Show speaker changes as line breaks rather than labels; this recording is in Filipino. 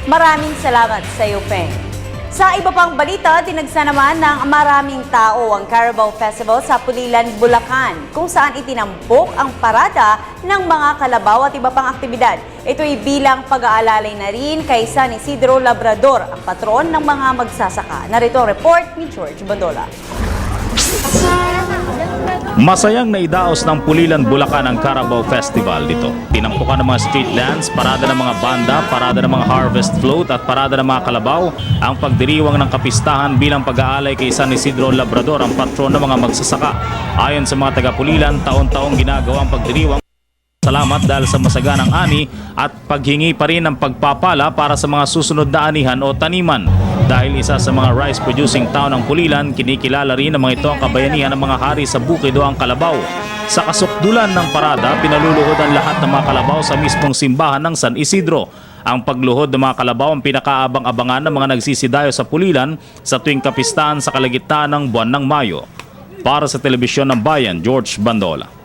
Maraming salamat sa iyo, Peng. Sa iba pang balita, tinagsa naman ng maraming tao ang Carabao Festival sa Pulilan, Bulacan, kung saan itinampok ang parada ng mga kalabaw at iba pang aktibidad. Ito'y bilang pag-aalalay na rin kay San Isidro Labrador, ang patron ng mga magsasaka. Narito ang report ni George Bandola.
Masayang naidaos ng Pulilan, Bulacan ang Carabao Festival dito. Tinampukan ng mga street dance, parada ng mga banda, parada ng mga harvest float at parada ng mga kalabaw ang pagdiriwang ng kapistahan bilang pag-aalay kay San Isidro Labrador, ang patron ng mga magsasaka. Ayon sa mga taga-Pulilan, taon-taong ginagawa ang pagdiriwang. Salamat dahil sa masaganang ani at paghingi pa rin ng pagpapala para sa mga susunod na anihan o taniman. Dahil isa sa mga rice-producing town ng Pulilan, kinikilala rin ng mga ito ang kabayanihan ng mga hari sa bukid o ang kalabaw. Sa kasukdulan ng parada, pinaluluhod ang lahat ng mga kalabaw sa mismong simbahan ng San Isidro. Ang pagluhod ng mga kalabaw ang pinakaabang-abangan ng mga nagsisidayo sa Pulilan sa tuwing kapistahan sa kalagitnaan ng buwan ng Mayo. Para sa Telebisyon ng Bayan, George Bandola.